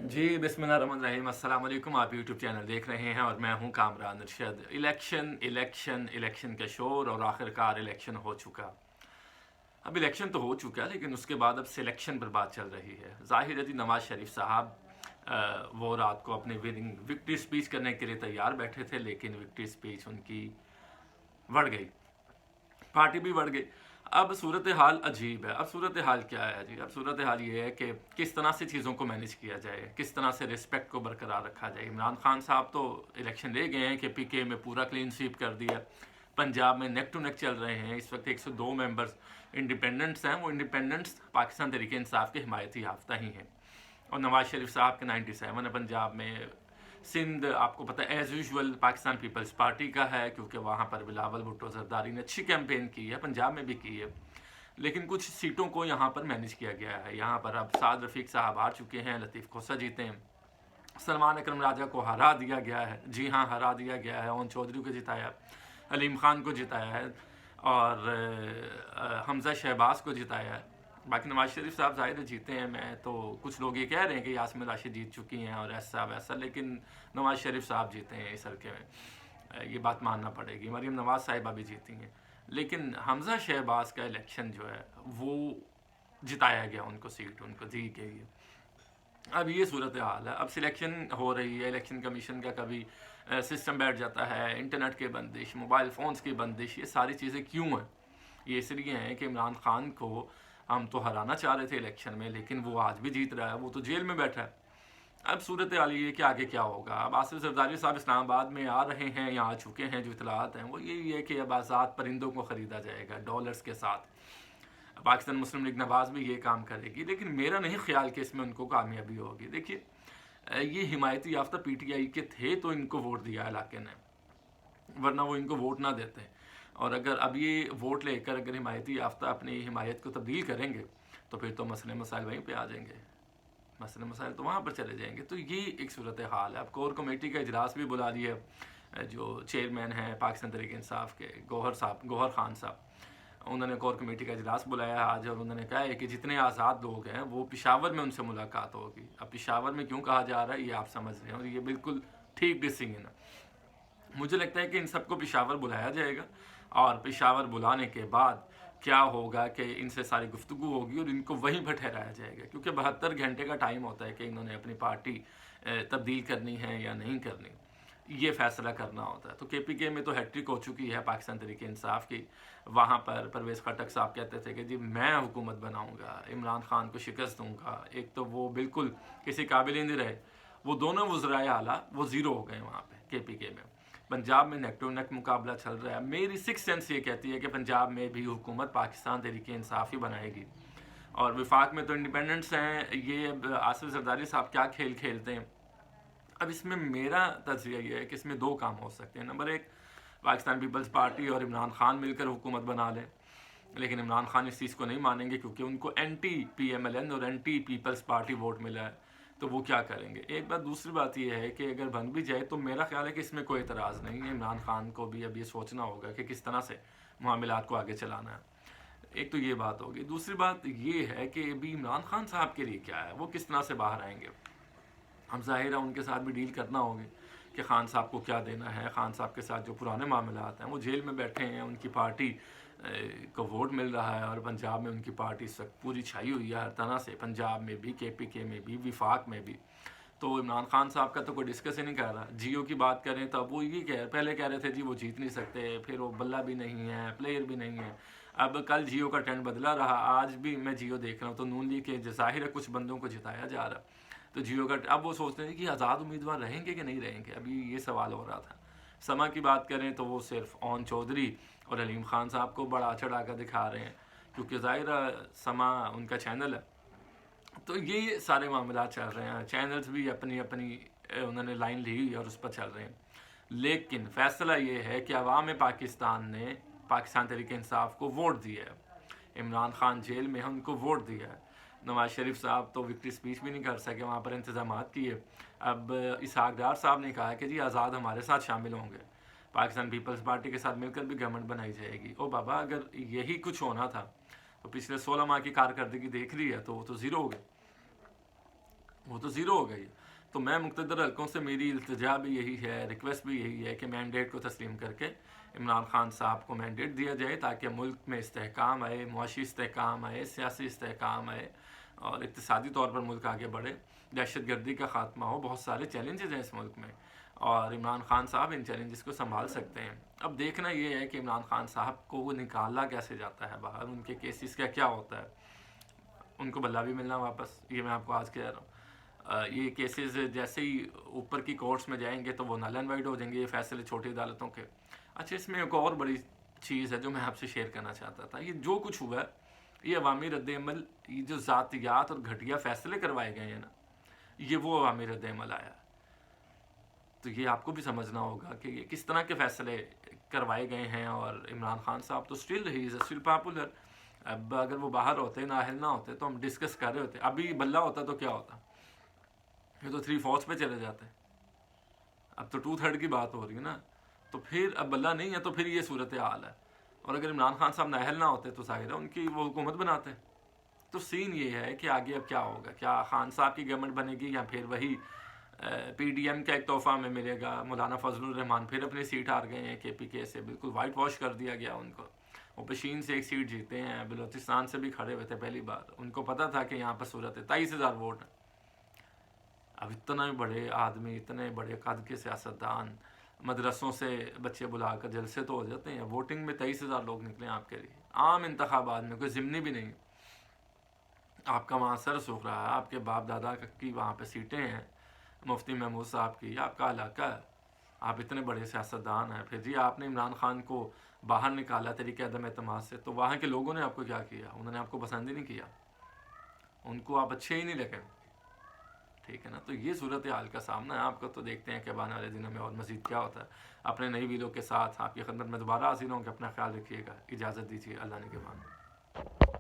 जी बिस्मिल्लाहिर्रहमानिर्रहीम, अस्सलाम वालेकुम। आप यूट्यूब चैनल देख रहे हैं और मैं हूं Kamran Arshad. Election election election का शोर और आखिरकार इलेक्शन हो चुका। अब इलेक्शन तो हो चुका है, लेकिन उसके बाद अब सिलेक्शन पर बात चल रही है। ज़ाहिर है जी, नवाज शरीफ साहब वो रात को अपने विक्ट्री स्पीच करने के लिए तैयार बैठे थे, लेकिन विक्ट्री स्पीच उनकी बढ़ गई, पार्टी भी बढ़ गई। अब सूरत हाल अजीब है। अब सूरत हाल क्या है जी? अब सूरत हाल ये है कि किस तरह से चीज़ों को मैनेज किया जाए, किस तरह से रिस्पेक्ट को बरकरार रखा जाए। इमरान खान साहब तो इलेक्शन ले गए हैं कि पीके में पूरा क्लीन स्वीप कर दिया। पंजाब में नेक टू नेक चल रहे हैं इस वक्त। 102 मेंबर्स इंडिपेंडेंट्स हैं। वो इंडिपेंडेंट्स पाकिस्तान तरीके इंसाफ के हिमायती याफ्ता ही हैं। और नवाज शरीफ साहब के 97 है पंजाब में। सिंध आपको पता है एज़ यूजुअल पाकिस्तान पीपल्स पार्टी का है, क्योंकि वहाँ पर बिलावल भुट्टो जरदारी ने अच्छी कैंपेन की है, पंजाब में भी की है। लेकिन कुछ सीटों को यहाँ पर मैनेज किया गया है। यहाँ पर अब साद रफ़ीक साहब हार चुके हैं, लतीफ़ खोसा जीते हैं, सलमान अकरम राजा को हरा दिया गया है। जी हाँ, हरा दिया गया है। ओन चौधरी को जिताया, अलीम खान को जिताया है और हमज़ा शहबाज को जिताया है। बाकी नवाज शरीफ साहब ज़ाहिर जीते हैं। मैं तो कुछ लोग ये कह रहे हैं कि यास्मीन राशिद जीत चुकी हैं और ऐसा वैसा, लेकिन नवाज शरीफ साहब जीते हैं इस हल्के में। ये बात मानना पड़ेगी। मरीम नवाज साहिबा भी जीती हैं, लेकिन हमज़ा शहबाज का इलेक्शन जो है वो जिताया गया, उनको सीट उनको दी गई है। अब ये सूरत हाल है। अब सिलेक्शन हो रही है। इलेक्शन कमीशन का कभी सिस्टम बैठ जाता है, इंटरनेट की बंदिश, मोबाइल फ़ोन्स की बंदिश। ये सारी चीज़ें क्यों हैं? ये इसलिए हैं कि इमरान खान को हम तो हराना चाह रहे थे इलेक्शन में, लेकिन वो आज भी जीत रहा है, वो तो जेल में बैठा है। अब सूरत हाल ये कि आगे क्या होगा। अब आसिफ जरदारी साहब इस्लामाबाद में आ रहे हैं या आ चुके हैं। जो इतलात हैं वो यही है कि अब आज़ाद परिंदों को ख़रीदा जाएगा डॉलर्स के साथ। पाकिस्तान मुस्लिम लीग नवाज भी ये काम करेगी, लेकिन मेरा नहीं ख्याल कि इसमें उनको कामयाबी होगी। देखिए, ये हिमायती याफ्ता पीटीआई के थे तो इनको वोट दिया इलाके ने, वरना वो इनको वोट ना देते। और अगर अब ये वोट लेकर अगर हिमायती याफ्ता अपनी हिमायत को तब्दील करेंगे तो फिर तो मसले मसाइल वहीं पे आ जाएंगे, मसले मसाइल तो वहाँ पर चले जाएंगे। तो ये एक सूरत हाल है। अब कोर कमेटी का इजलास भी बुला दिया। जो चेयरमैन हैं पाकिस्तान तहरीक इंसाफ के गौहर खान साहब, उन्होंने कोर कमेटी का इजलास बुलाया आज और उन्होंने कहा है कि जितने आज़ाद लोग हैं वो पेशावर में उनसे मुलाकात होगी। अब पेशावर में क्यों कहा जा रहा है ये आप समझ रहे हैं, और ये बिल्कुल ठीक डिसीजन है। मुझे लगता है कि इन सबको पेशावर बुलाया जाएगा और पेशावर बुलाने के बाद क्या होगा कि इनसे सारी गुफ्तगू होगी और इनको वहीं पर ठहराया जाएगा, क्योंकि 72 घंटे का टाइम होता है कि इन्होंने अपनी पार्टी तब्दील करनी है या नहीं करनी, ये फैसला करना होता है। तो केपीके में तो हैट्रिक हो चुकी है पाकिस्तान तहरीक इंसाफ की। वहाँ पर परवेज़ खटक साहब कहते थे कि जी मैं हुकूमत बनाऊँगा, इमरान खान को शिकस्त दूँगा। एक तो वो बिल्कुल किसी काबिल ही नहीं रहे। वो दोनों वज़राए आला वो ज़ीरो हो गए वहाँ पर केपीके में। पंजाब में नेक टू नेक मुकाबला चल रहा है। मेरी सिक्स सेंस ये कहती है कि पंजाब में भी हुकूमत पाकिस्तान तहरीक इंसाफ ही बनाएगी। और विफाक में तो इंडिपेंडेंट्स हैं। ये आसिफ जरदारी साहब क्या खेल खेलते हैं। अब इसमें मेरा तजरिया ये है कि इसमें दो काम हो सकते हैं। नंबर एक, पाकिस्तान पीपल्स पार्टी और इमरान खान मिलकर हुकूमत बना लें, लेकिन इमरान खान इस चीज़ को नहीं मानेंगे क्योंकि उनको एंटी PMLN और एंटी पीपल्स पार्टी वोट मिला है। तो वो क्या करेंगे? एक बात। दूसरी बात ये है कि अगर बन भी जाए तो मेरा ख्याल है कि इसमें कोई एतराज़ नहीं है। इमरान खान को भी अब ये सोचना होगा कि किस तरह से मामलात को आगे चलाना है। एक तो ये बात होगी। दूसरी बात ये है कि अभी इमरान खान साहब के लिए क्या है, वो किस तरह से बाहर आएंगे। हम ज़ाहिर है उनके साथ भी डील करना होगी कि खान साहब को क्या देना है। खान साहब के साथ जो पुराने मामलात हैं, वो जेल में बैठे हैं, उनकी पार्टी को वोट मिल रहा है और पंजाब में उनकी पार्टी इस वक्त पूरी छाई हुई है हर तरह से, पंजाब में भी, KPK में भी, विफाक में भी। तो इमरान खान साहब का तो कोई डिस्कस ही नहीं कर रहा। जियो की बात करें तो अब वो ये पहले कह रहे थे जी वो जीत नहीं सकते, फिर वो बल्ला भी नहीं है, प्लेयर भी नहीं है। अब कल जियो का ट्रेंड बदला रहा। आज भी मैं जियो देख रहा हूँ तो नून लीग के ज़ाहिर है कुछ बंदों को जिताया जा रहा। तो जियो का अब वो सोचते हैं कि आज़ाद उम्मीदवार रहेंगे कि नहीं रहेंगे। अभी ये सवाल हो रहा था। समा की बात करें तो वो सिर्फ ओन चौधरी और अलीम खान साहब को बड़ा चढ़ा कर दिखा रहे हैं, क्योंकि ज़ाहिर समा उनका चैनल है। तो ये सारे मामला चल रहे हैं। चैनल्स भी अपनी अपनी उन्होंने लाइन ली हुई और उस पर चल रहे हैं। लेकिन फ़ैसला ये है कि अवाम पाकिस्तान ने पाकिस्तान तहरीक इंसाफ को वोट दिया है। इमरान खान जेल में है, उनको वोट दिया है। नवाज शरीफ साहब तो विक्ट्री स्पीच भी नहीं कर सके, वहाँ पर इंतजाम किए। अब इसहाक डार साहब ने कहा कि जी आज़ाद हमारे साथ शामिल होंगे, पाकिस्तान पीपल्स पार्टी के साथ मिलकर भी गवर्नमेंट बनाई जाएगी। ओ बाबा, अगर यही कुछ होना था तो पिछले 16 माह की कारकर्दगी देख ली है तो वो तो ज़ीरो हो गए। وہ تو زیرو ہو گئی ہے. تو میں مقتدر حلقوں سے میری التجا بھی یہی ہے, ریکویسٹ بھی یہی ہے کہ مینڈیٹ کو تسلیم کر کے عمران خان صاحب کو مینڈیٹ دیا جائے تاکہ ملک میں استحکام آئے, معاشی استحکام آئے, سیاسی استحکام آئے اور اقتصادی طور پر ملک آگے بڑھے, دہشت گردی کا خاتمہ ہو. بہت سارے چیلنجز ہیں اس ملک میں اور عمران خان صاحب ان چیلنجز کو سنبھال سکتے ہیں. اب دیکھنا یہ ہے کہ عمران خان صاحب کو وہ نکالا کیسے جاتا ہے باہر, ان کے کیسز کا کیا ہوتا ہے, ان کو بلا بھی ملنا واپس, یہ میں آپ کو آج کہہ رہا ہوں. یہ کیسز جیسے ہی اوپر کی کورٹس میں جائیں گے تو وہ نل اینڈ وائڈ ہو جائیں گے, یہ فیصلے چھوٹی عدالتوں کے. اچھا, اس میں ایک اور بڑی چیز ہے جو میں آپ سے شیئر کرنا چاہتا تھا. یہ جو کچھ ہوا ہے, یہ عوامی رد عمل, یہ جو ذاتیات اور گھٹیا فیصلے کروائے گئے ہیں نا, یہ وہ عوامی رد عمل آیا. تو یہ آپ کو بھی سمجھنا ہوگا کہ یہ کس طرح کے فیصلے کروائے گئے ہیں. اور عمران خان صاحب تو اسٹل پاپولر. اب اگر وہ باہر ہوتے, نااہل نہ ہوتے تو ہم ڈسکس کر رہے ہوتے. ابھی بلہ ہوتا تو کیا ہوتا, یہ تو 3/4 پہ چلے جاتے ہیں. اب تو 2/3 کی بات ہو رہی ہے نا. تو پھر اب بلہ نہیں ہے تو پھر یہ صورت حال ہے. اور اگر عمران خان صاحب نااہل نہ ہوتے تو ظاہر ہے ان کی وہ حکومت بناتے. تو سین یہ ہے کہ آگے اب کیا ہوگا, کیا خان صاحب کی گورنمنٹ بنے گی یا پھر وہی پی ڈی ایم کا ایک تحفہ میں ملے گا. مولانا فضل الرحمان پھر اپنی سیٹ ہار گئے ہیں کے پی کے سے, بالکل وائٹ واش کر دیا گیا ان کو. وہ پشین سے ایک سیٹ جیتے ہیں, بلوچستان سے بھی کھڑے ہوئے تھے پہلی بار. ان کو پتا تھا کہ یہاں پر صورت ہے, 23,000 ووٹ ہیں. اب اتنا بڑے آدمی, اتنے بڑے قد کے سیاستدان, مدرسوں سے بچے بلا کر جلسے تو ہو جاتے ہیں. ووٹنگ میں 23,000 لوگ نکلے آپ کے لیے, عام انتخابات میں, کوئی ضمنی بھی نہیں. آپ کا وہاں سر سوکھ رہا ہے, آپ کے باپ دادا کی وہاں پہ سیٹیں ہیں, مفتی محمود صاحب کی, آپ کا علاقہ ہے, آپ اتنے بڑے سیاستدان ہیں. پھر جی آپ نے عمران خان کو باہر نکالا طریقہ عدم اعتماد سے, تو وہاں کے لوگوں نے آپ کو کیا کیا, انہوں نے آپ کو پسند ہی نہیں کیا, ان کو آپ اچھے ہی نہیں لگے. ٹھیک ہے نا. تو یہ صورتحال کا سامنا ہے آپ کو. تو دیکھتے ہیں کہ آنے والے دنوں میں اور مزید کیا ہوتا ہے. اپنے نئی ویڈیو کے ساتھ آپ کی خدمت میں دوبارہ حاضر ہوں کہ اپنا خیال رکھیے گا. اجازت دیجیے, اللہ نے کے مان.